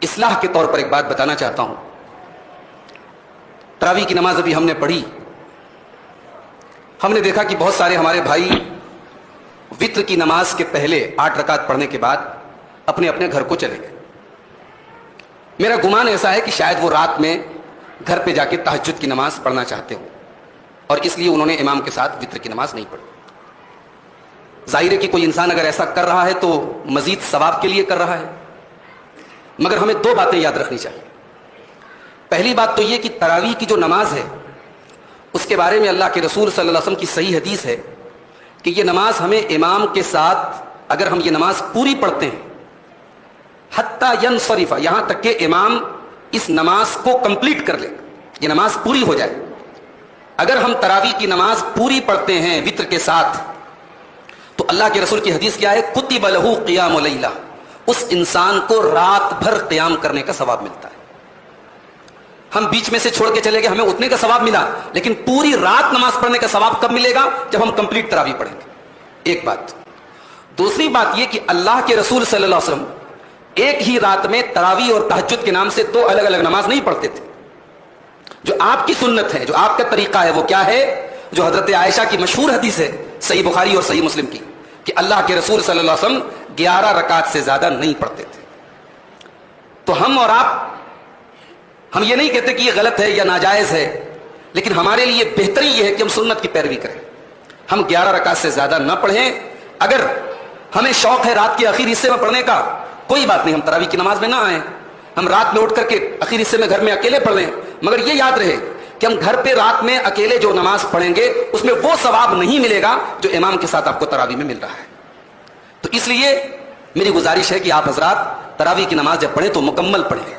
اصلاح کے طور پر ایک بات بتانا چاہتا ہوں. تراویح کی نماز ابھی ہم نے پڑھی. ہم نے دیکھا کہ بہت سارے ہمارے بھائی وتر کی نماز کے پہلے 8 رکعت پڑھنے کے بعد اپنے اپنے گھر کو چلے گئے. میرا گمان ایسا ہے کہ شاید وہ رات میں گھر پہ جا کے تہجد کی نماز پڑھنا چاہتے ہوں اور اس لیے انہوں نے امام کے ساتھ وتر کی نماز نہیں پڑھی. ظاہر ہے کہ کوئی انسان اگر ایسا کر رہا ہے تو مزید ثواب کے لیے کر رہا ہے. مگر ہمیں 2 باتیں یاد رکھنی چاہیے. پہلی بات تو یہ کہ تراویح کی جو نماز ہے اس کے بارے میں اللہ کے رسول صلی اللہ علیہ وسلم کی صحیح حدیث ہے کہ یہ نماز ہمیں امام کے ساتھ اگر ہم یہ نماز پوری پڑھتے ہیں حتیٰ ینصرف، یہاں تک کہ امام اس نماز کو کمپلیٹ کر لے، یہ نماز پوری ہو جائے. اگر ہم تراویح کی نماز پوری پڑھتے ہیں وتر کے ساتھ تو اللہ کے رسول کی حدیث کیا ہے؟ کتب لہ قیام لیلہ، اس انسان کو رات بھر قیام کرنے کا ثواب ملتا ہے. ہم بیچ میں سے چھوڑ کے چلے گئے، ہمیں اتنے کا ثواب ملا، لیکن پوری رات نماز پڑھنے کا ثواب کب ملے گا؟ جب ہم کمپلیٹ تراویح پڑھیں گے. ایک بات. دوسری بات یہ کہ اللہ کے رسول صلی اللہ علیہ وسلم ایک ہی رات میں تراویح اور تہجد کے نام سے 2 الگ الگ نماز نہیں پڑھتے تھے. جو آپ کی سنت ہے، جو آپ کا طریقہ ہے، وہ کیا ہے؟ جو حضرت عائشہ کی مشہور حدیث ہے صحیح بخاری اور صحیح مسلم کی کہ اللہ کے رسول صلی اللہ علیہ وسلم 11 رکعت سے زیادہ نہیں پڑھتے تھے. تو ہم اور آپ، ہم یہ نہیں کہتے کہ یہ غلط ہے یا ناجائز ہے، لیکن ہمارے لیے بہتری یہ ہے کہ ہم سنت کی پیروی کریں. ہم 11 رکعت سے زیادہ نہ پڑھیں. اگر ہمیں شوق ہے رات کے آخری حصے میں پڑھنے کا، کوئی بات نہیں، ہم تراویح کی نماز میں نہ آئیں، ہم رات میں اٹھ کر کے آخری حصے میں گھر میں اکیلے پڑھ لیں. مگر یہ یاد رہے کہ ہم گھر پہ رات میں اکیلے جو نماز پڑھیں گے اس میں وہ ثواب نہیں ملے گا جو امام کے ساتھ آپ کو تراویح میں مل رہا ہے. تو اس لیے میری گزارش ہے کہ آپ حضرات تراویح کی نماز جب پڑھیں تو مکمل پڑھیں.